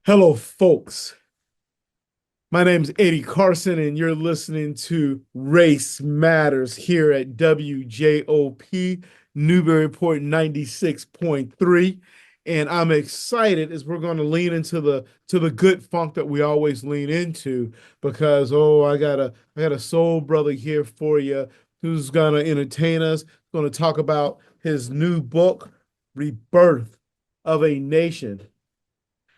Hello, folks. My name's Eddie Carson, and you're listening to Race Matters here at WJOP Newburyport 96.3. And I'm excited as we're going to lean into the good funk that we always lean into because I got a soul brother here for you who's gonna entertain us, going to talk about his new book, Rebirth of a Nation.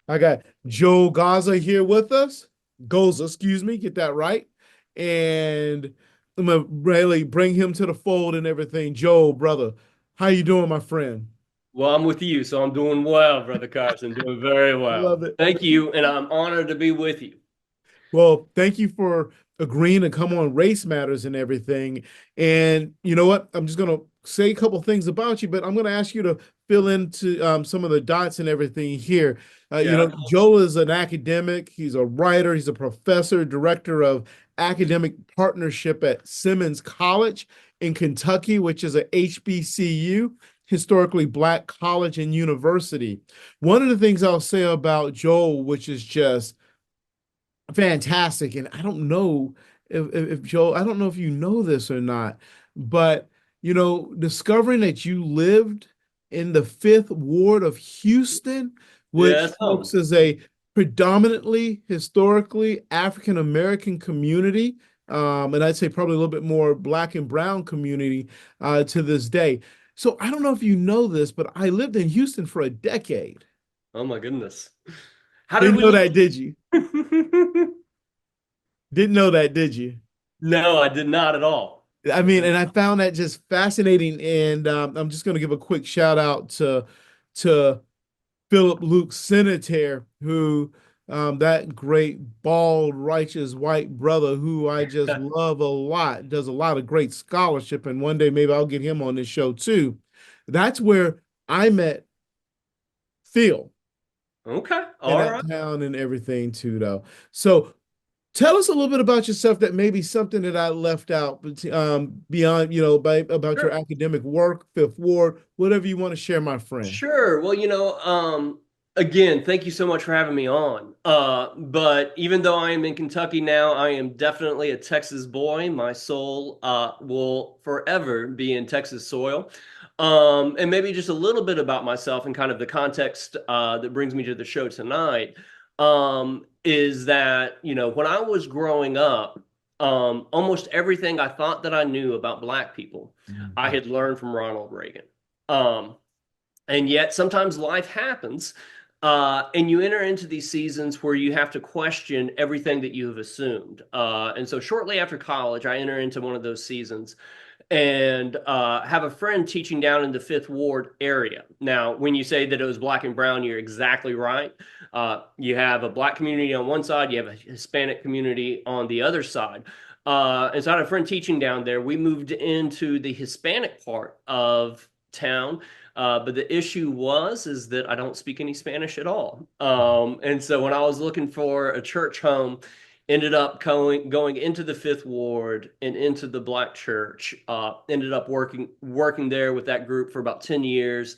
I got Joe Gaza here with us. Goza, excuse me, get that right. And I'm gonna really bring him to the fold and everything. Joe, brother, how you doing, my friend? Well, I'm with you, so I'm doing well, Brother Carson, doing very well. Love it. Thank you, and I'm honored to be with you. Well, thank you for agreeing to come on Race Matters and everything. And you know what? I'm just gonna say a couple things about you, but I'm gonna ask you to fill into some of the dots and everything here. Yeah. Joel is an academic. He's a writer. He's a professor, director of academic partnership at Simmons College in Kentucky, which is a HBCU, historically Black college and university. One of the things I'll say about Joel, which is just fantastic. And I don't know if Joe, I don't know if you know this or not, but discovering that you lived in the Fifth Ward of Houston, Yeah, which that's folks home. is a predominantly historically African American community, and I'd say probably a little bit more Black and Brown community to this day. So I don't know if you know this, but I lived in Houston for a decade. Oh my goodness. How did Didn't we know that, did you? lose? Didn't know that, did you? No, I did not at all. I I mean, did and I found that just fascinating. And I'm just going to give a quick shout out to Philip Luke Senator, who that great bald, righteous white brother who I just not. love a lot, does a lot of great scholarship. And one day maybe I'll get him on this show too. That's where I met Phil Okay, in all that right. town and everything too, though. So tell us a little bit about yourself that may be something that I left out beyond, about your Sure. academic work, Fifth Ward, whatever you want to share, my friend. Sure. Well, again, thank you so much for having me on. But even though I am in Kentucky now, I am definitely a Texas boy. My soul will forever be in Texas soil. And maybe just a little bit about myself and kind of the context that brings me to the show tonight is that, when I was growing up, almost everything I thought that I knew about Black people, I Mhm. had learned from Ronald Reagan. Um, and yet, sometimes life happens, and you enter into these seasons where you have to question everything that you have assumed. And so, shortly after college, I enter into one of those seasons and have a friend teaching down in the Fifth Ward area. Now, when you say that it was Black and brown, you're exactly right. You have a Black community on one side, you have a Hispanic community on the other side. And so, I had a friend teaching down there. We moved into the Hispanic part of town, but the issue is that I don't speak any Spanish at all. And so when I was looking for a church home, ended up going into the Fifth Ward and into the Black Church. Ended up working there with that group for about 10 years,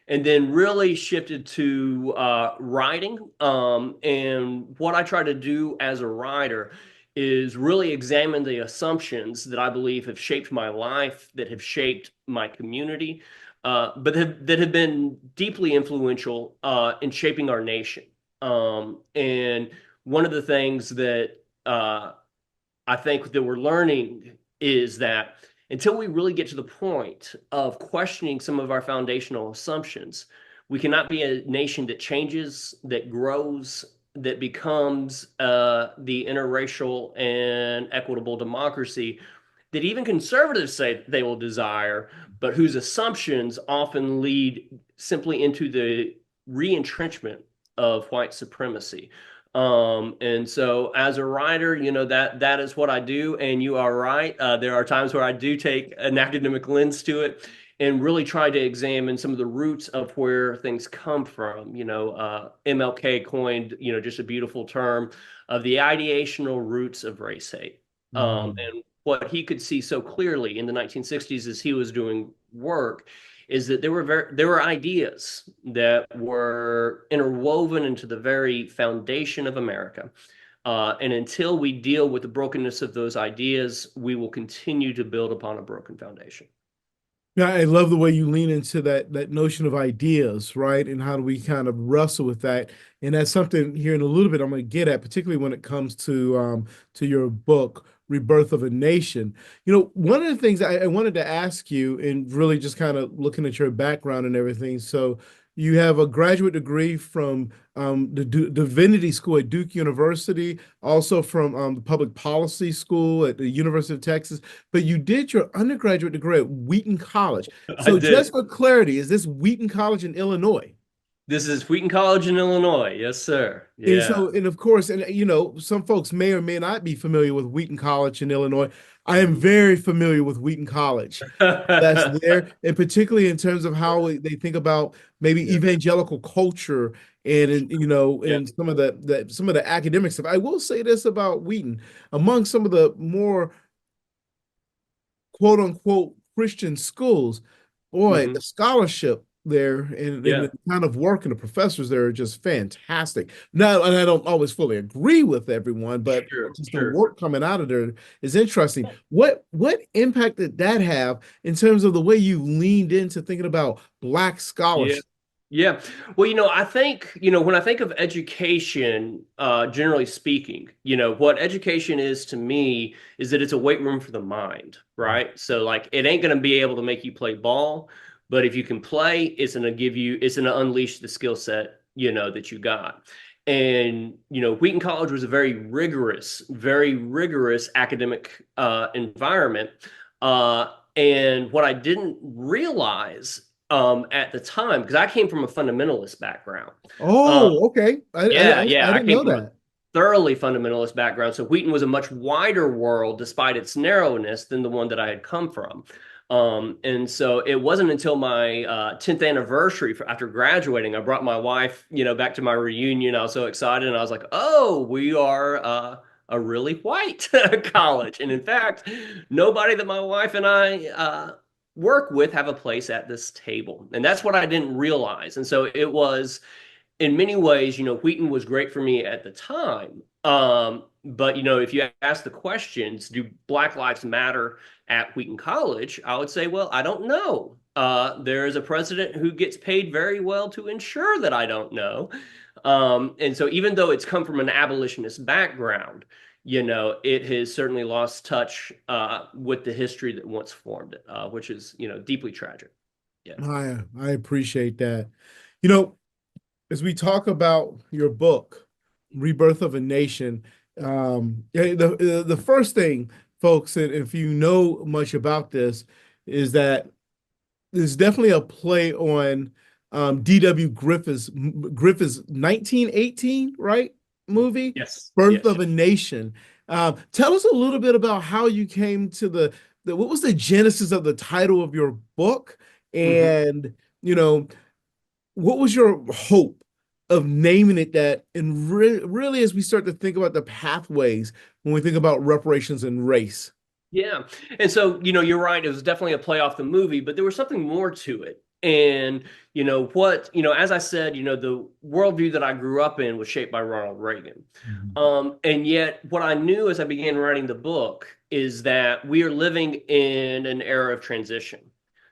and then really shifted to writing. And what I try to do as a writer is really examine the assumptions that I believe have shaped my life, that have shaped my community, that have been deeply influential in shaping our nation. And one of the things that I think that we're learning is that until we really get to the point of questioning some of our foundational assumptions, we cannot be a nation that changes, that grows, that becomes the interracial and equitable democracy that even conservatives say they will desire, but whose assumptions often lead simply into the re-entrenchment of white supremacy. And so as a writer, that is what I do. And you are right. There are times where I do take an academic lens to it and really try to examine some of the roots of where things come from. MLK coined, just a beautiful term of the ideational roots of race hate. Mhm. And what he could see so clearly in the 1960s as he was doing work is that there were ideas that were interwoven into the very foundation of America. And until we deal with the brokenness of those ideas, we will continue to build upon a broken foundation. Yeah, I love the way you lean into that notion of ideas, right? And how do we kind of wrestle with that? And that's something here in a little bit I'm going to get at, particularly when it comes to your book, Rebirth of a Nation. One of the things I wanted to ask you, and really just kind of looking at your background and everything. So you have a graduate degree from the Divinity School at Duke University, also from the Public Policy School at the University of Texas, but you did your undergraduate degree at Wheaton College. I So did. just for clarity, is this Wheaton College in Illinois? This is Wheaton College in Illinois. Yes, sir. And Yeah. so, and of course, and some folks may or may not be familiar with Wheaton College in Illinois. I am very familiar with Wheaton College. That's there, and particularly in terms of how they think about maybe Yeah. evangelical culture and Yeah. and some of the academic stuff. I will say this about Wheaton, among some of the more quote unquote Christian schools, boy, Hmm. the scholarship there and Yeah. the kind of work and the professors there are just fantastic. Now, and I don't always fully agree with everyone, but Sure. just the Sure. work coming out of there is interesting. What impact did that have in terms of the way you leaned into thinking about Black Yeah. scholarship? Yeah. Well, I think, when I think of education, generally speaking, what education is to me is that it's a weight room for the mind, right? So, like, it ain't going to be able to make you play ball, but if you can play, it's going to unleash the skill set, that you got. And, Wheaton College was a very rigorous academic environment. And what I didn't realize at the time, because I came from a fundamentalist background. Um, Oh, okay. yeah, yeah, I I didn't came know from a that. thoroughly fundamentalist background. So Wheaton was a much wider world, despite its narrowness, than the one that I had come from. And so it wasn't until my 10th anniversary after graduating, I brought my wife, back to my reunion. I was so excited, and I was like, "Oh, we are a really white college." And in fact, nobody that my wife and I work with have a place at this table, and that's what I didn't realize. And so it was in many ways, Wheaton was great for me at the time. But if you ask the questions, do Black Lives Matter at Wheaton College? I would say, well, I don't know. There is a president who gets paid very well to ensure that I don't know. And so even though it's come from an abolitionist background, it has certainly lost touch with the history that once formed it, which is, deeply tragic. Yeah. I appreciate that. You know, as we talk about your book, Rebirth of a Nation, the first thing, folks, and if you know much about this, is that there's definitely a play on D.W. Griffith's 1918, right, movie, Yes. Birth Yes. of a Nation. Tell us a little bit about how you came to what was the genesis of the title of your book, Mhm. and you know what was your hope of naming it that? And really, as we start to think about the pathways when we think about reparations and race. Yeah. And so, you're right. It was definitely a play off the movie, but there was something more to it. And, as I said, the worldview that I grew up in was shaped by Ronald Reagan. Mhm. And yet, what I knew as I began writing the book is that we are living in an era of transition.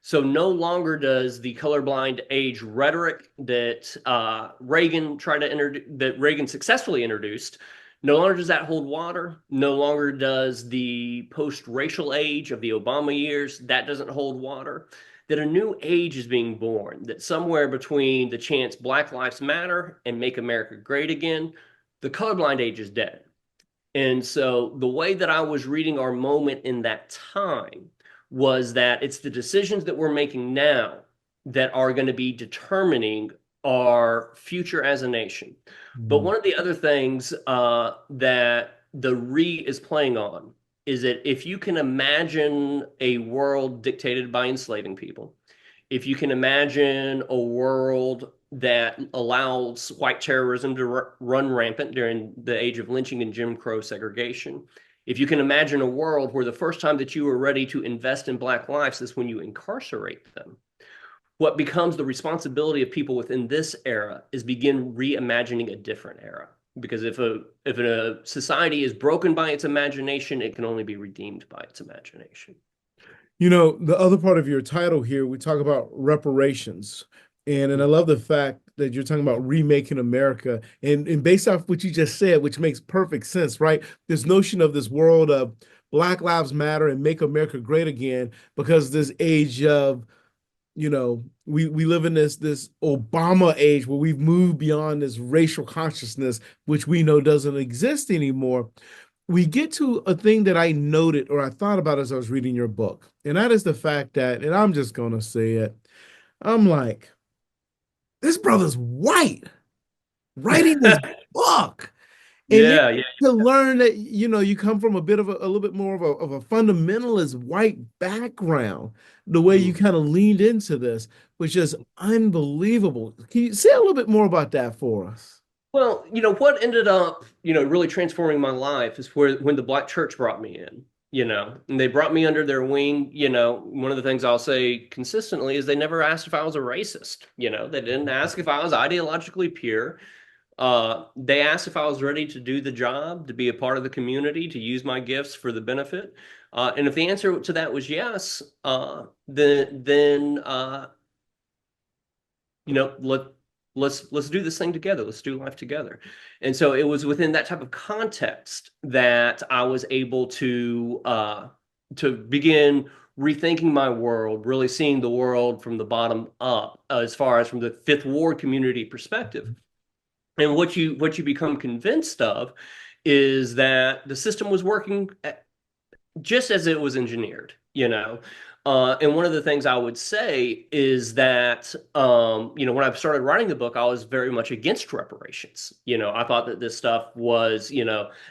So no longer does the colorblind age rhetoric that that Reagan successfully introduced. No longer does that hold water. No longer does the post-racial age of the Obama years, that doesn't hold water. That a new age is being born, that somewhere between the chance Black Lives Matter and Make America Great Again, the colorblind age is dead. And so the way that I was reading our moment in that time was that it's the decisions that we're making now that are going to be determining our future as a nation. But Mhm. one of the other things that the re is playing on is that if you can imagine a world dictated by enslaving people, if you can imagine a world that allows white terrorism to run rampant during the age of lynching and Jim Crow segregation, if you can imagine a world where the first time that you are ready to invest in Black lives is when you incarcerate them, what becomes the responsibility of people within this era is begin reimagining a different era. Because if a society is broken by its imagination, it can only be redeemed by its imagination. You know, the other part of your title here, we talk about reparations. And I love the fact that you're talking about remaking America. And based off what you just said, which makes perfect sense, right? This notion of this world of Black Lives Matter and make America great again, because this age of, we live in this Obama age where we've moved beyond this racial consciousness, which we know doesn't exist anymore. We get to a thing that I noted or I thought about as I was reading your book, and that is the fact that, and I'm just gonna say it, I'm like, this brother's white writing this book. And then Yeah, yeah. to learn that, you come from a bit of a little bit more of a fundamentalist white background, the way you Mhm. kind of leaned into this was just unbelievable. Can you say a little bit more about that for us? Well, what ended up, really transforming my life is when the Black church brought me in, and they brought me under their wing. One of the things I'll say consistently is they never asked if I was a racist. They didn't ask if I was ideologically pure. They asked if I was ready to do the job, to be a part of the community, to use my gifts for the benefit. And if the answer to that was yes, then you know, let let's do this thing together. Let's do life together. And so it was within that type of context that I was able to begin rethinking my world, really seeing the world from the bottom up, as far as from the Fifth Ward community perspective. And what you become convinced of is that the system was working just as it was engineered. And one of the things I would say is that, when I started writing the book, I was very much against reparations. I thought that this stuff was,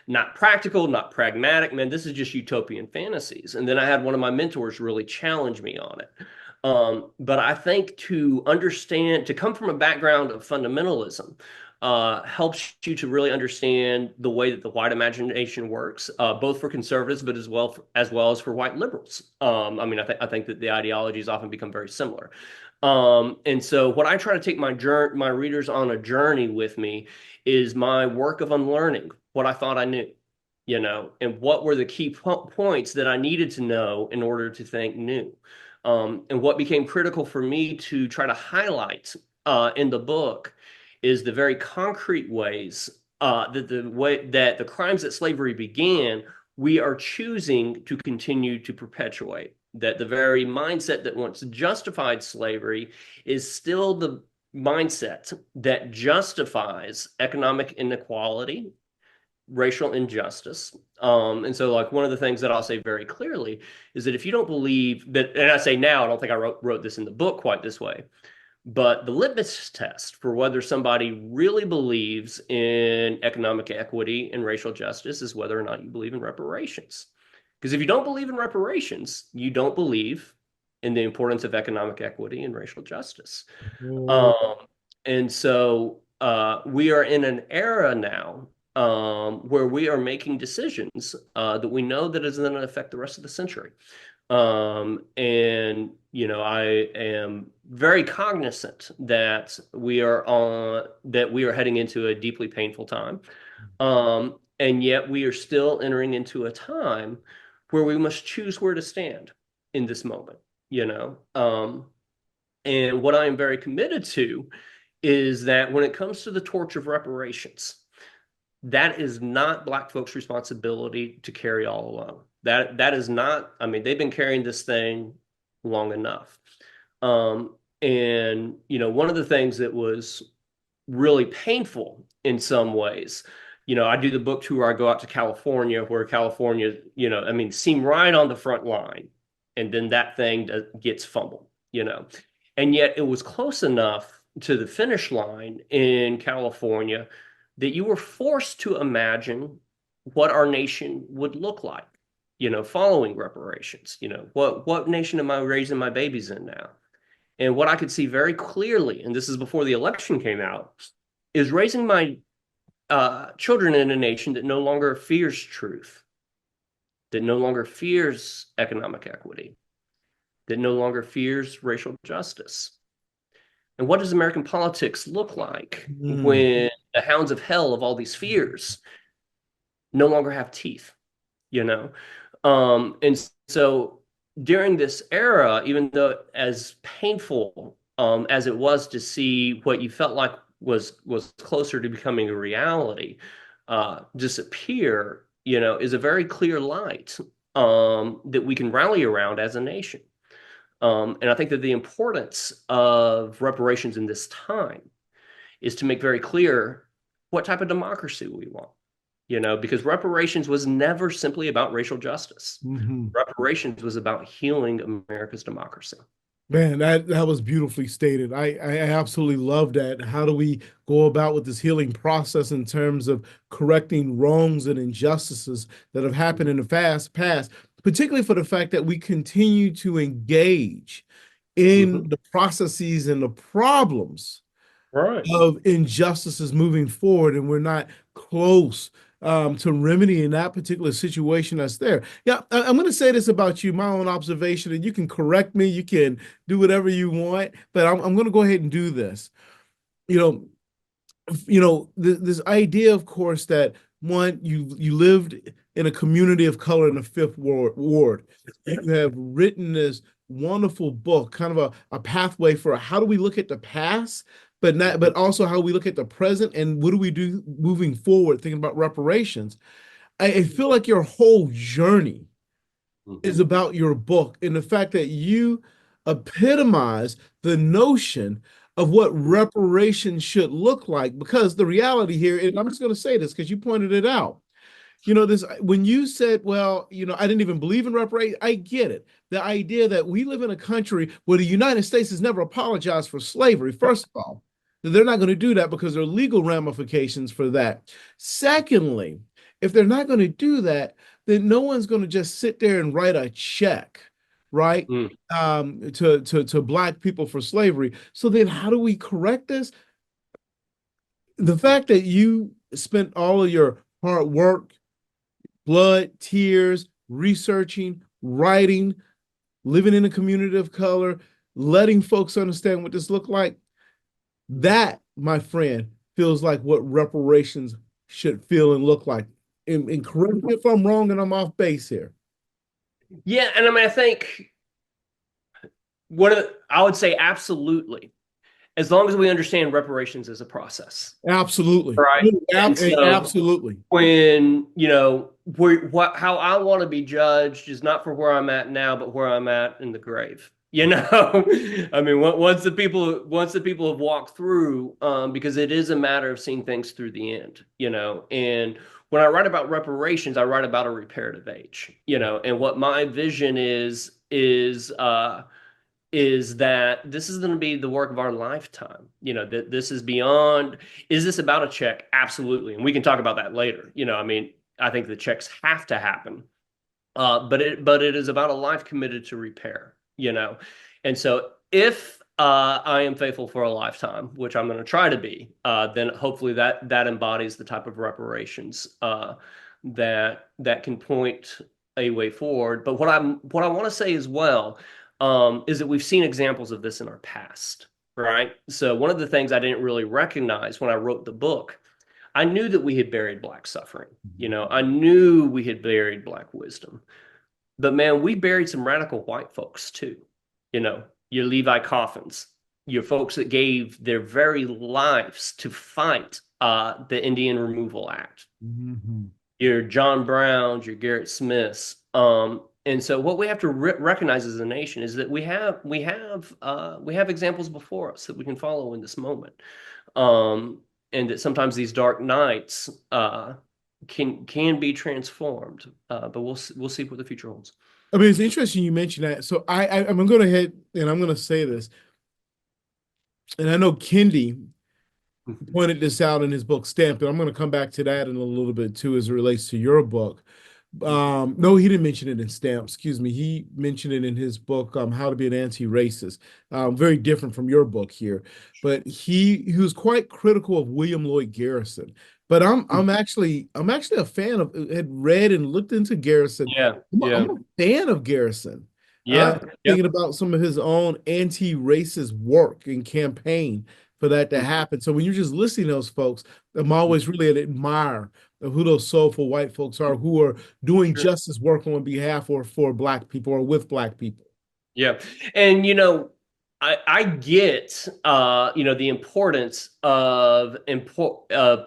not practical, not pragmatic. Man, this is just utopian fantasies. And then I had one of my mentors really challenge me on it. But I think to understand, to come from a background of fundamentalism, helps you to really understand the way that the white imagination works, both for conservatives, but as well as for white liberals. I think that the ideologies often become very similar. And so, what I try to take my readers on a journey with me is my work of unlearning what I thought I knew. And what were the key points that I needed to know in order to think new. And what became critical for me to try to highlight in the book is the very concrete ways that the way that the crimes that slavery began, we are choosing to continue to perpetuate. That the very mindset that once justified slavery is still the mindset that justifies economic inequality, racial injustice. And so, like, one of the things that I'll say very clearly is that if you don't believe that, and I say now, I don't think I wrote this in the book quite this way, but the litmus test for whether somebody really believes in economic equity and racial justice is whether or not you believe in reparations. Because if you don't believe in reparations, you don't believe in the importance of economic equity and racial justice. Oh, Um, and so we are in an era now where we are making decisions that we know that is going to affect the rest of the century. And I am very cognizant that we are heading into a deeply painful time. And yet we are still entering into a time where we must choose where to stand in this moment, you know. And what I am very committed to is that when it comes to the torch of reparations, that is not Black folks' responsibility to carry all alone. That is not, I mean, they've been carrying this thing long enough. And one of the things that was really painful in some ways, I do the book tour, I go out to California, where California, seem right on the front line, and then that thing gets fumbled. And yet it was close enough to the finish line in California that you were forced to imagine what our nation would look like, following reparations. What nation am I raising my babies in now? And what I could see very clearly, and this is before the election came out, is raising my children in a nation that no longer fears truth, that no longer fears economic equity, that no longer fears racial justice. And what does American politics look like Mm. when the hounds of hell of all these fears no longer have teeth, you know? And so during this era, even though as painful as it was to see what you felt like was closer to becoming a reality disappear, is a very clear light that we can rally around as a nation. And I think that the importance of reparations in this time is to make very clear what type of democracy we want. Because reparations was never simply about racial justice. Mhm. Reparations was about healing America's democracy. Man, that was beautifully stated. I absolutely love that. How do we go about with this healing process in terms of correcting wrongs and injustices that have happened in the fast past, particularly for the fact that we continue to engage in Mhm. the processes and the problems Right. of injustices moving forward, and we're not close to remedying that particular situation that's there. Yeah, I'm going to say this about you, my own observation, and you can correct me, you can do whatever you want, but I'm going to go ahead and do this. You know, this idea, of course, that one, you lived in a community of color in the Fifth Ward. You have written this wonderful book, kind of a pathway for how do we look at the past, but Mhm. also how we look at the present and what do we do moving forward, thinking about reparations. I feel like your whole journey is Mhm. about your book and the fact that you epitomize the notion of what reparations should look like. Because the reality here, and I'm just going to say this because you pointed it out, this when you said, well, I didn't even believe in reparations, I get it. The idea that we live in a country where the United States has never apologized for slavery, first of all, they're not going to do that because there are legal ramifications for that. Secondly, if they're not going to do that, then no one's going to just sit there and write a check, right? Mm. To black people for slavery. So then how do we correct this? The fact that you spent all of your hard work, blood, tears, researching, writing, living in a community of color, letting folks understand what this looked like. That, my friend, feels like what reparations should feel and look like. And correct me if I'm wrong and I'm off base here. Yeah, and I mean, I think I would say absolutely, as long as we understand reparations as a process, Absolutely. right? And so Absolutely. when how I want to be judged is not for where I'm at now, but where I'm at in the grave. I mean, once the people have walked through, because it is a matter of seeing things through the end. And when I write about reparations, I write about a reparative age. And what my vision is that this is going to be the work of our lifetime. That this is beyond. Is this about a check? Absolutely, and we can talk about that later. I mean, I think the checks have to happen, but it is about a life committed to repair. And so if I am faithful for a lifetime, which I'm going to try to be, then hopefully that embodies the type of reparations that can point a way forward. But what I want to say as well is that we've seen examples of this in our past, right? So one of the things I didn't really recognize when I wrote the book, I knew that we had buried black suffering. I knew we had buried black wisdom. But man, we buried some radical white folks too. Your Levi Coffins, your folks that gave their very lives to fight the Indian Removal Act, Mhm. your John Browns, your Garrett Smiths. And so what we have to recognize as a nation is that we have examples before us that we can follow in this moment. And that sometimes these dark nights can be transformed. But we'll see what the future holds. I mean, it's interesting you mentioned that. So I'm going to go ahead and I'm going to say this. And I know Kendi pointed this out in his book Stamped, and I'm going to come back to that in a little bit too as it relates to your book. No, he didn't mention it in Stamp. Excuse me. He mentioned it in his book, How to Be an Anti-Racist. Very different from your book here, but he was quite critical of William Lloyd Garrison. But I'm actually a fan of had read and looked into Garrison. Yeah, I'm yeah. a fan of Garrison. Yeah. Yeah. Thinking about some of his own anti-racist work and campaign for that to happen. So when you're just listening to those folks, I'm always really an admirer of who those soulful white folks are who are doing Sure. justice work on behalf or for Black people or with Black people. Yeah. And I get the importance of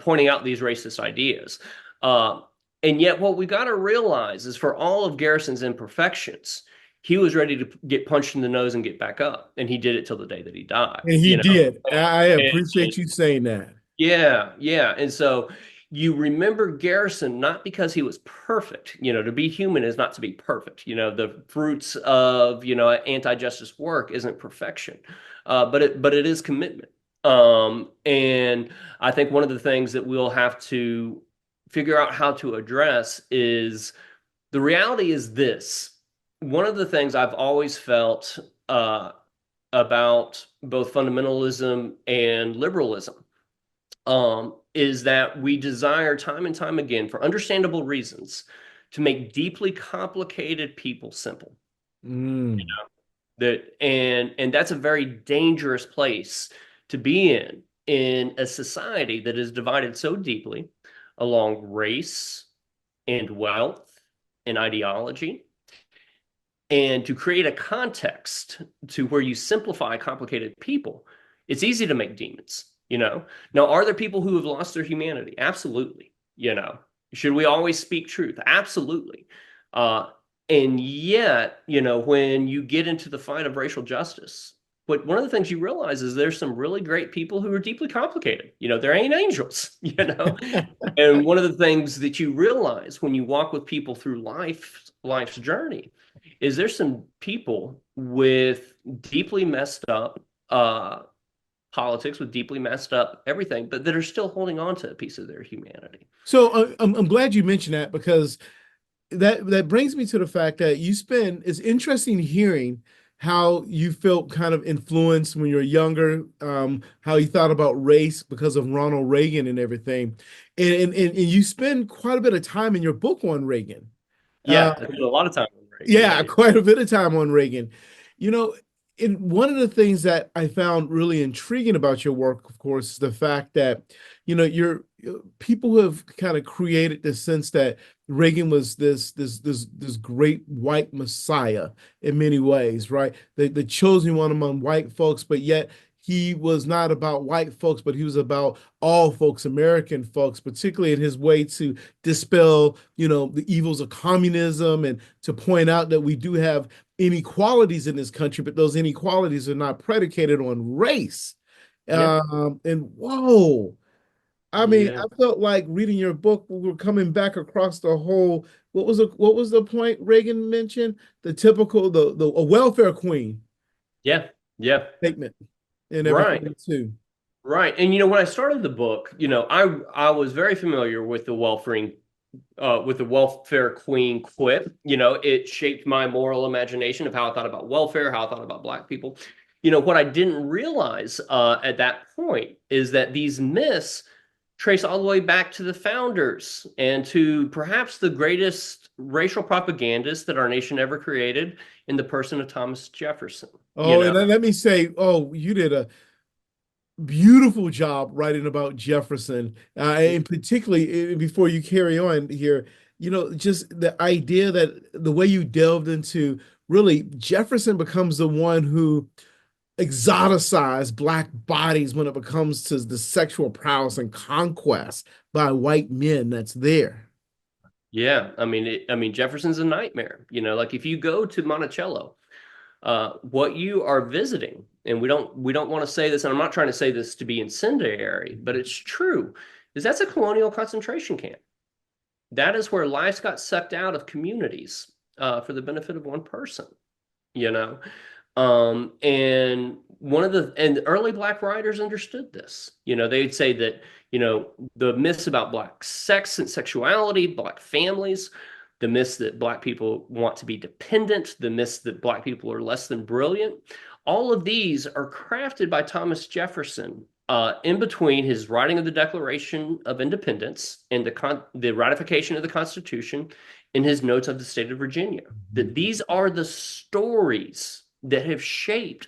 pointing out these racist ideas. Uh, and yet what we got to realize is for all of Garrison's imperfections, he was ready to get punched in the nose and get back up. And he did it till the day that he died, And he you know. did. I And appreciate you saying that. yeah, yeah. And so you remember Garrison not because he was perfect. To be human is not to be perfect. The fruits of, anti-justice work isn't perfection. But it is commitment. And I think one of the things that we'll have to figure out how to address is the reality is this. One of the things I've always felt about both fundamentalism and liberalism is that we desire time and time again, for understandable reasons, to make deeply complicated people simple. Mm. And that's a very dangerous place to be in a society that is divided so deeply along race and wealth and ideology. And to create a context to where you simplify complicated people, it's easy to make demons. Now, are there people who have lost their humanity? Absolutely. Should we always speak truth? Absolutely. And yet, when you get into the fight of racial justice, but one of the things you realize is there's some really great people who are deeply complicated. There ain't angels. And one of the things that you realize when you walk with people through life's journey is there's some people with deeply messed up politics, with deeply messed up everything, but that are still holding on to a piece of their humanity. So I'm glad you mentioned that because that brings me to the fact that it's interesting hearing how you felt kind of influenced when you were younger, how you thought about race because of Ronald Reagan and everything. And you spend quite a bit of time in your book on Reagan. Uh, Yeah, I spent a lot of time with Reagan. yeah, quite a bit of time on Reagan. You know, and one of the things that I found really intriguing about your work, of course, is the fact that, you're people who have kind of created this sense that Reagan was this great white messiah in many ways, right? The chosen one among white folks, but yet he was not about white folks, but he was about all folks, American folks, particularly in his way to dispel, the evils of communism and to point out that we do have inequalities in this country, but those inequalities are not predicated on race. Yeah, And whoa, I mean, yeah, I felt like reading your book, we were coming back across the whole. What was the point Reagan mentioned? The typical the a welfare queen yeah, yeah. statement and Right. everything too. Right. And when I started the book, I was very familiar with the welfare queen quip. It shaped my moral imagination of how I thought about welfare, how I thought about Black people. What I didn't realize at that point is that these myths trace all the way back to the founders and to perhaps the greatest racial propagandist that our nation ever created in the person of Thomas Jefferson. Oh, and then let me say, oh, you did a beautiful job writing about Jefferson, and particularly before you carry on here, just the idea that the way you delved into really Jefferson becomes the one who exoticized Black bodies when it comes to the sexual prowess and conquest by white men that's there. Yeah, I mean Jefferson's a nightmare. Like if you go to Monticello, what you are visiting, and we don't want to say this, and I'm not trying to say this to be incendiary, but it's true, is that's a colonial concentration camp. That is where lives got sucked out of communities for the benefit of one person. You know, and the early Black writers understood this. They'd say that, the myths about Black sex and sexuality, Black families, the myths that Black people want to be dependent, the myths that Black people are less than brilliant, all of these are crafted by Thomas Jefferson in between his writing of the Declaration of Independence and the ratification of the Constitution and his notes of the state of Virginia. That these are the stories that have shaped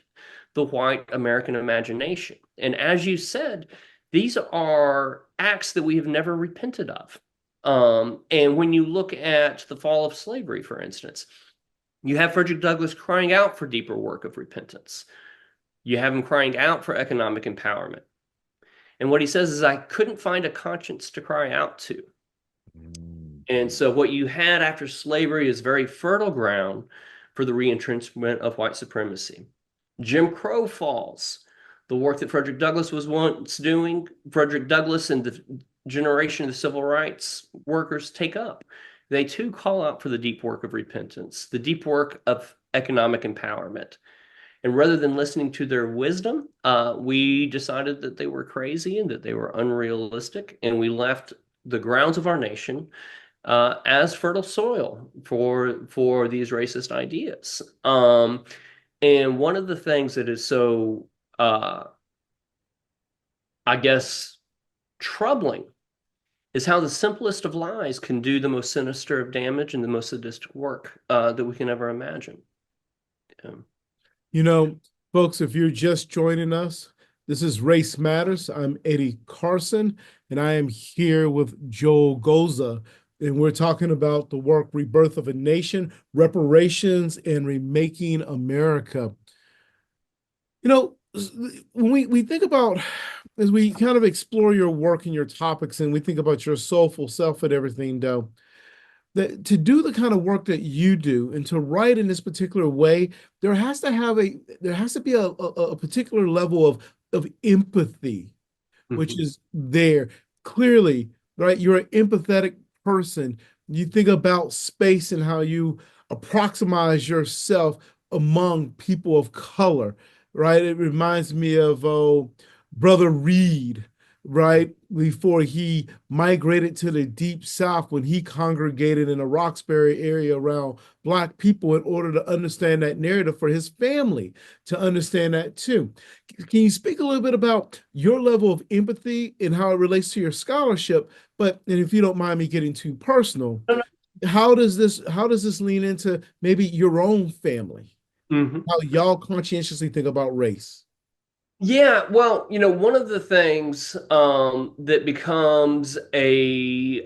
the white American imagination. And as you said, these are acts that we have never repented of. And when you look at the fall of slavery, for instance, you have Frederick Douglass crying out for deeper work of repentance. You have him crying out for economic empowerment. And what he says is, I couldn't find a conscience to cry out to. And so what you had after slavery is very fertile ground for the reentrenchment of white supremacy. Jim Crow falls. The work that Frederick Douglass was once doing, Frederick Douglass and the generation of the civil rights workers take up. They too call out for the deep work of repentance, the deep work of economic empowerment. And rather than listening to their wisdom, we decided that they were crazy and that they were unrealistic, and we left the grounds of our nation as fertile soil for these racist ideas. And one of the things that is so, I guess, troubling is how the simplest of lies can do the most sinister of damage and the most sadistic work that we can ever imagine. Yeah. You know, folks, if you're just joining us, this is Race Matters. I'm Eddie Carson, and I am here with Joel Goza, and we're talking about the work Rebirth of a Nation, Reparations, and Remaking America. You know, when we think about, as we kind of explore your work and your topics, and we think about your soulful self and everything, though, that to do the kind of work that you do and to write in this particular way, there has to be a particular level of empathy, which is there clearly, right? You're an empathetic person. You think about space and how you approximate yourself among people of color, right? It reminds me of Brother Reed, right? Before he migrated to the deep South, when he congregated in the Roxbury area around Black people in order to understand that narrative for his family to understand that too. Can you speak a little bit about your level of empathy and how it relates to your scholarship? But, and if you don't mind me getting too personal, how does this lean into maybe your own family? How y'all conscientiously think about race? Yeah, well, one of the things that becomes the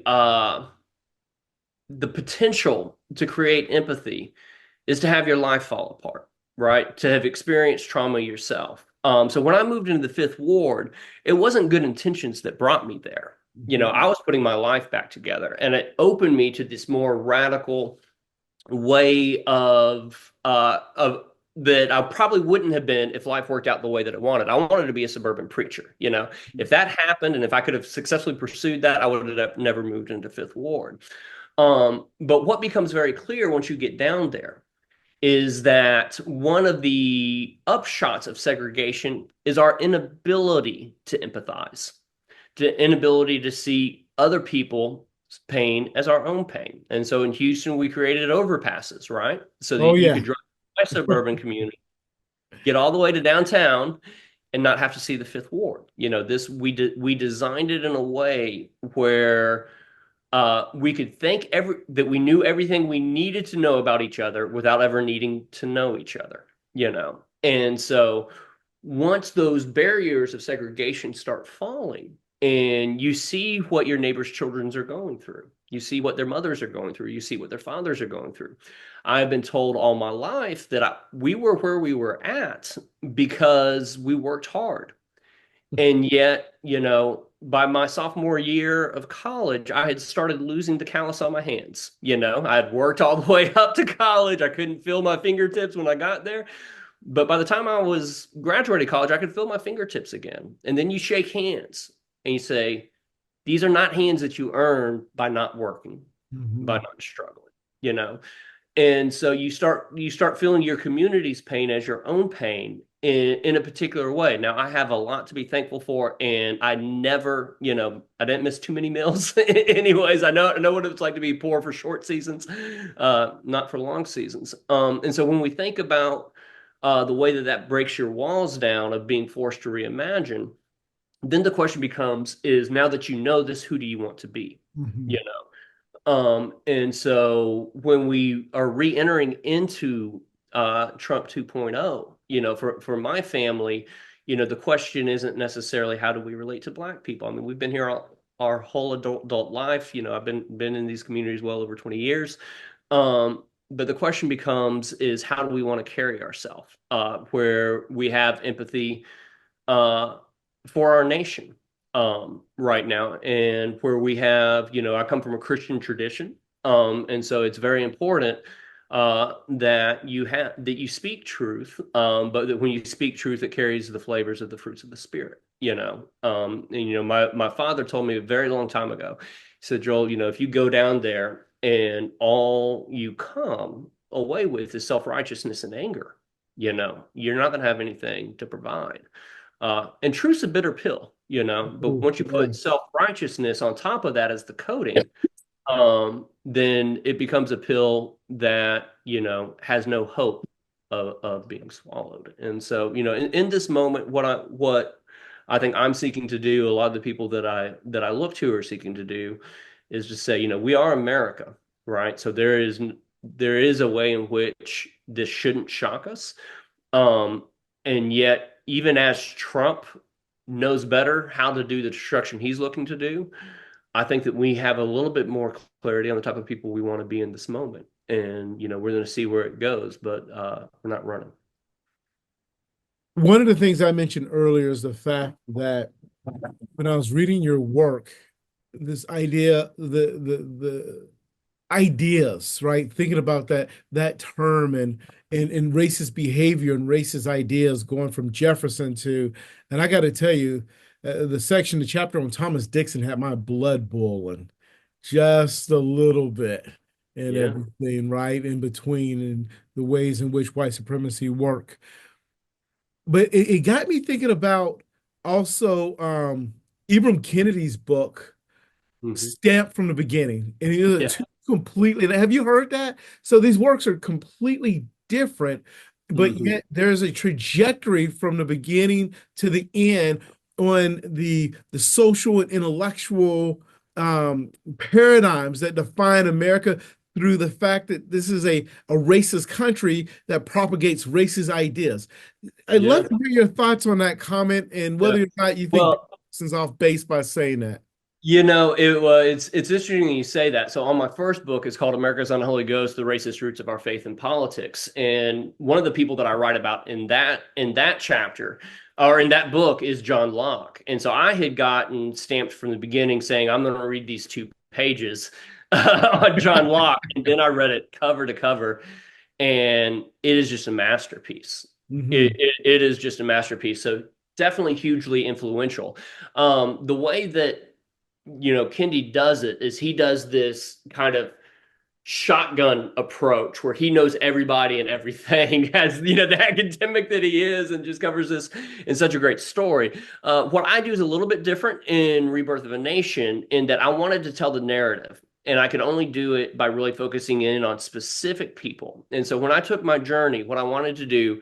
potential to create empathy is to have your life fall apart, right? To have experienced trauma yourself. So when I moved into the Fifth Ward, it wasn't good intentions that brought me there. I was putting my life back together, and it opened me to this more radical way of that I probably wouldn't have been if life worked out the way that it wanted. I wanted to be a suburban preacher. If that happened and if I could have successfully pursued that, I would have never moved into Fifth Ward. But what becomes very clear once you get down there is that one of the upshots of segregation is our inability to empathize, the inability to see other people's pain as our own pain. And so in Houston, we created overpasses, right? So that Oh you yeah. could drive by a suburban community, get all the way to downtown, and not have to see the Fifth Ward. We designed it in a way where we could think that we knew everything we needed to know about each other without ever needing to know each other. And so once those barriers of segregation start falling, and you see what your neighbor's children are going through, you see what their mothers are going through, you see what their fathers are going through. I've been told all my life that we were where we were at because we worked hard. And yet, by my sophomore year of college, I had started losing the callus on my hands. I had worked all the way up to college. I couldn't feel my fingertips when I got there. But by the time I was graduating college, I could feel my fingertips again. And then you shake hands and you say, these are not hands that you earn by not working, by not struggling. And so you start feeling your community's pain as your own pain in a particular way. Now, I have a lot to be thankful for, and I never, I didn't miss too many meals. Anyways, I know what it's like to be poor for short seasons, not for long seasons. And so when we think about the way that breaks your walls down of being forced to reimagine, then the question becomes, is now that you know this, who do you want to be? Mhm. You know? And so when we are re-entering into Trump 2.0, for my family, the question isn't necessarily how do we relate to Black people. I mean, we've been here our whole adult life. I've been in these communities well over 20 years. But the question becomes is how do we want to carry ourselves where we have empathy uh, for our nation right now, and where we have, I come from a Christian tradition, and so it's very important that you speak truth, but that when you speak truth, it carries the flavors of the fruits of the spirit. My father told me a very long time ago. He said, Joel, if you go down there and all you come away with is self-righteousness and anger, you're not going to have anything to provide. And truth's a bitter pill, but Oh, once you yeah. put self-righteousness on top of that as the coating, then it becomes a pill that, has no hope of being swallowed. And so, in this moment, what I think I'm seeking to do, a lot of the people that I look to are seeking to do is just say, we are America, right? So there is a way in which this shouldn't shock us. Um, and yet, even as Trump knows better how to do the destruction he's looking to do, I think that we have a little bit more clarity on the type of people we want to be in this moment. And, we're going to see where it goes, but we're not running. One of the things I mentioned earlier is the fact that when I was reading your work, this idea, the ideas, right? Thinking about that term and racist behavior and racist ideas going from Jefferson to, and I got to tell you, the chapter on Thomas Dixon had my blood boiling just a little bit and Yeah. everything, right? In between and the ways in which white supremacy work. But it got me thinking about also Ibram Kennedy's book Hmm. stamped from the beginning. And it is Yeah. two completely, have you heard that? So these works are completely different, but Hmm. yet there's a trajectory from the beginning to the end on the social and intellectual paradigms that define America through the fact that this is a racist country that propagates racist ideas. I'd love Yeah. to hear your thoughts on that comment and Yeah. whether or not you think Well, Dixon's off base by saying that. it's interesting you say that. So on my first book, it's called America's Unholy Ghost: The Racist Roots of Our Faith and Politics. And one of the people that I write about in that chapter or in that book is John Locke. And so I had gotten stamped from the beginning saying I'm going to read these 2 pages on John Locke, and then I read it cover to cover, and it is just a masterpiece. It, Mhm. it, it is just a masterpiece. So definitely hugely influential. The way that Kendi does it is he does this kind of shotgun approach where he knows everybody and everything as the academic that he is, and just covers this in such a great story. What I do is a little bit different in Rebirth of a Nation, in that I wanted to tell the narrative, and I could only do it by really focusing in on specific people. And so when I took my journey, what I wanted to do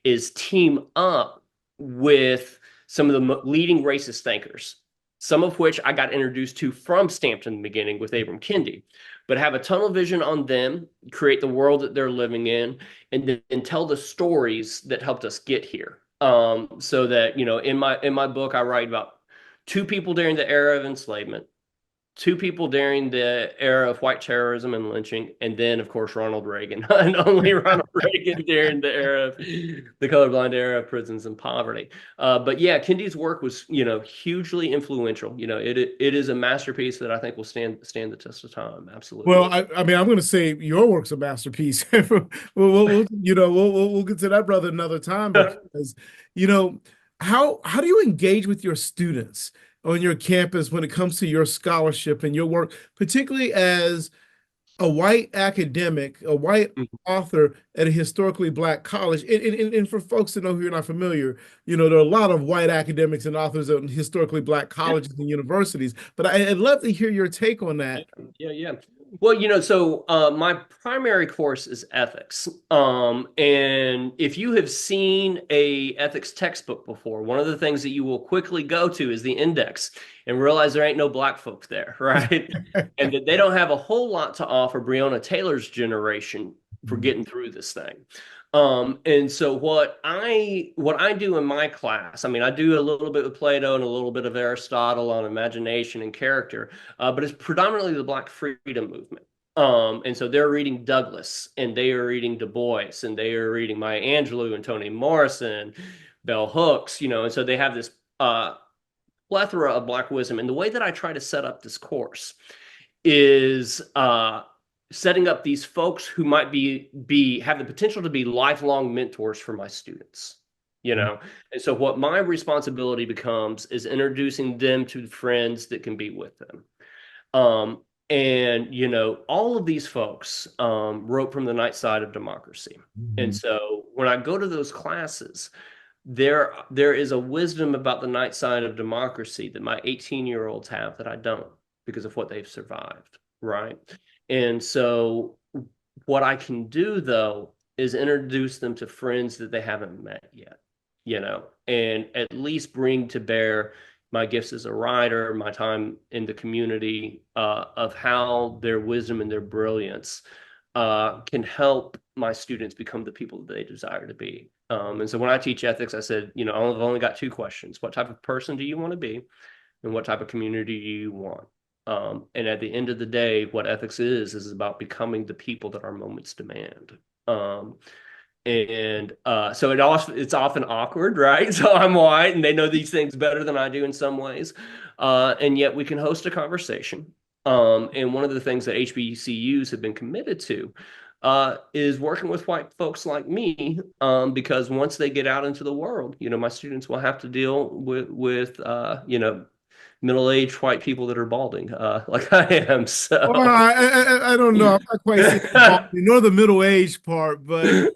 is team up with some of the leading racist thinkers, some of which I got introduced to from Stamped in the beginning with Abram Kendi, but have a tunnel vision on them, create the world that they're living in, and then tell the stories that helped us get here. So that in my book, I write about 2 people during the era of enslavement, 2 people during the era of white terrorism and lynching, and then, of course, Ronald Reagan, and only Ronald Reagan during the era of the colorblind era of prisons and poverty. But yeah, Kendi's work was, hugely influential. It is a masterpiece that I think will stand the test of time. Absolutely. Well, I mean, I'm going to say your work's a masterpiece. We'll get to that brother another time because, you know, how do you engage with your students on your campus when it comes to your scholarship and your work, particularly as a white academic, a white author at a historically black college? And for folks to know who are not familiar, there are a lot of white academics and authors at historically black Yeah, colleges and universities. But I'd love to hear your take on yeah, that. yeah, yeah. Well, so my primary course is ethics. And if you have seen a ethics textbook before, one of the things that you will quickly go to is the index and realize there ain't no black folk there, right? And that they don't have a whole lot to offer Breonna Taylor's generation for getting through this thing. And so what I do in my class, I mean, I do a little bit of Plato and a little bit of Aristotle on imagination and character, but it's predominantly the Black freedom movement. And so they're reading Douglass, and they are reading Du Bois, and they are reading Maya Angelou and Toni Morrison, Bell Hooks, and so they have this plethora of Black wisdom. And the way that I try to set up this course is setting up these folks who might be have the potential to be lifelong mentors for my students. And so what my responsibility becomes is introducing them to friends that can be with them. And all of these folks wrote from the night side of democracy. And so when I go to those classes, there is a wisdom about the night side of democracy that my 18-year-olds have that I don't, because of what they've survived, right? And so what I can do, though, is introduce them to friends that they haven't met yet, and at least bring to bear my gifts as a writer, my time in the community, of how their wisdom and their brilliance can help my students become the people that they desire to be. And so when I teach ethics, I said, I've only got two questions. What type of person do you want to be? And what type of community do you want? And at the end of the day, what ethics is about becoming the people that our moments demand. And so it's often awkward, right? So I'm white, and they know these things better than I do in some ways. And yet we can host a conversation. And one of the things that HBCUs have been committed to is working with white folks like me, because once they get out into the world, my students will have to deal with middle-aged white people that are balding, like I am. Well, So, I don't know. I'm not quite seeing the balding nor the middle age part, but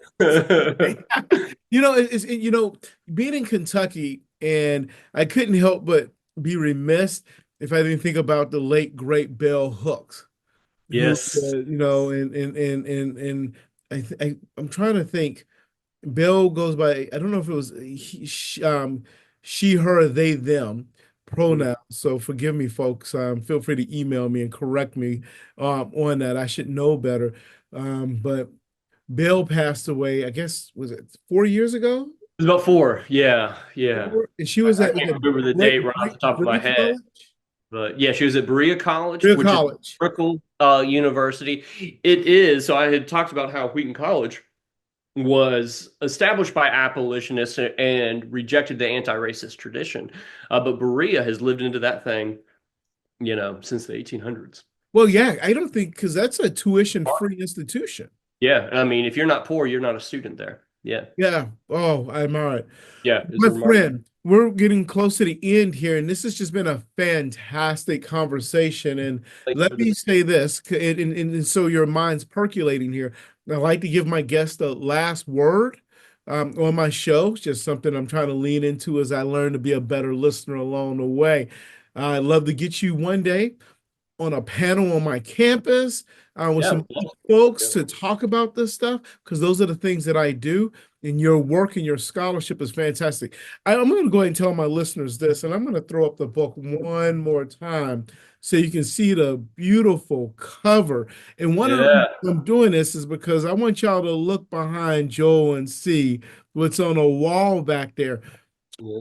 being in Kentucky, and I couldn't help but be remiss if I didn't think about the late great Bell Hooks, who yes, and I'm trying to think. Bell goes by, I don't know if it was she, her, they, them pronouns. So forgive me, folks. Feel free to email me and correct me on that. I should know better. But Bell passed away, I guess, was it 4 years ago? it's about four. Yeah, yeah. And she was I at can't remember the date right off the top of my Bree head, College? but yeah, she was at Berea College, Bree which is College. Brickell University. It is. So I had talked about how Wheaton College was established by abolitionists and rejected the anti-racist tradition. But Berea has lived into that thing, since the 1800s. Well, yeah, I don't think because that's a tuition-free institution. Yeah, I mean, if you're not poor, you're not a student there. Yeah, Yeah. Oh, I'm all right. yeah, it's My remarkable. friend, we're getting close to the end here, and this has just been a fantastic conversation. And Thank you let for me this. say this, and so your mind's percolating here. I like to give my guest the last word on my show. It's just something I'm trying to lean into as I learn to be a better listener along the way. I'd love to get you one day on a panel on my campus with Yeah, some well, folks yeah, to talk about this stuff because those are the things that I do. And your work and your scholarship is fantastic. I'm going to go ahead and tell my listeners this, and I'm going to throw up the book one more time so you can see the beautiful cover. And one of the reasons yeah. I'm doing this is because I want y'all to look behind Joel and see what's on a wall back there. Yeah.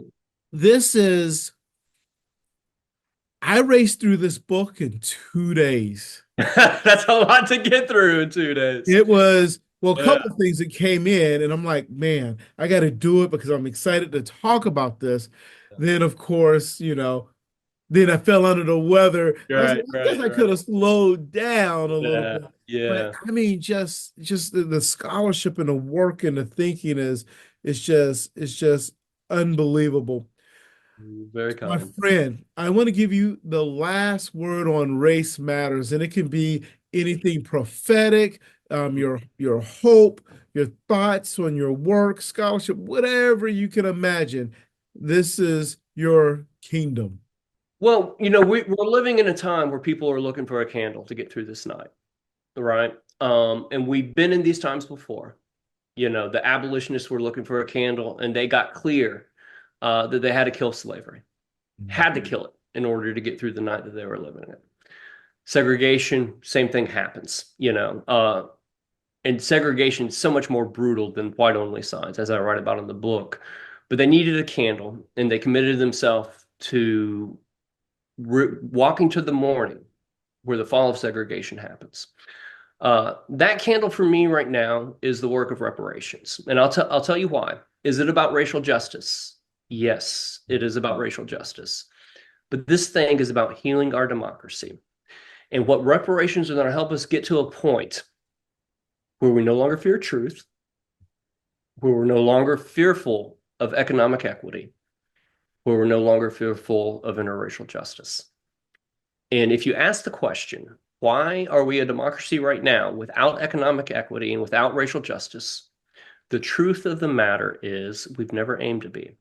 This is, I raced through this book in 2 days. That's a lot to get through in 2 days. It was, well, a Yeah. couple of things that came in, and I'm like, man, I got to do it because I'm excited to talk about this. Then, of course, then I fell under the weather. I was like, Right, I guess right, I right. could have slowed down a little Yeah, bit. But yeah. I mean, just the scholarship and the work and the thinking is just unbelievable. Very My kind. friend, I want to give you the last word on race matters, and it can be anything prophetic, your hope, your thoughts on your work, scholarship, whatever you can imagine. This is your kingdom. Well, we're living in a time where people are looking for a candle to get through this night. right? And we've been in these times before. You know, the abolitionists were looking for a candle, and they got clear that they had to kill slavery, had to kill it in order to get through the night that they were living in. Segregation, same thing happens, and segregation is so much more brutal than white only signs, as I write about in the book. But they needed a candle, and they committed themselves to walking to the morning where the fall of segregation happens. That candle for me right now is the work of reparations, and I'll tell you why. Is it about racial justice? Yes, it is about racial justice. But this thing is about healing our democracy. And what reparations are going to help us get to a point where we no longer fear truth, where we're no longer fearful of economic equity, where we're no longer fearful of interracial justice. And if you ask the question, why are we a democracy right now without economic equity and without racial justice? The truth of the matter is we've never aimed to be.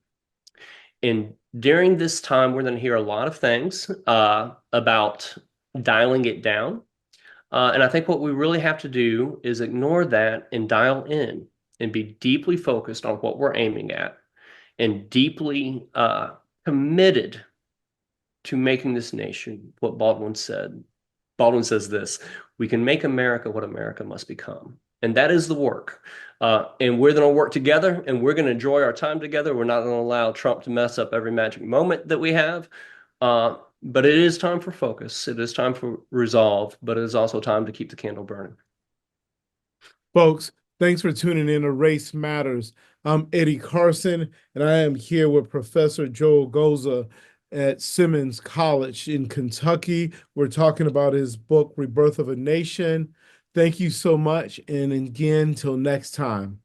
And during this time, we're going to hear a lot of things about dialing it down. And I think what we really have to do is ignore that and dial in and be deeply focused on what we're aiming at and deeply committed to making this nation what Baldwin said. Baldwin says this: we can make America what America must become. And that is the work. And we're going to work together, and we're going to enjoy our time together. We're not going to allow Trump to mess up every magic moment that we have. But it is time for focus. It is time for resolve, but it is also time to keep the candle burning. Folks, thanks for tuning in to Race Matters. I'm Eddie Carson, and I am here with Professor Joel Goza at Simmons College in Kentucky. We're talking about his book, Rebirth of a Nation. Thank you so much. And again, till next time.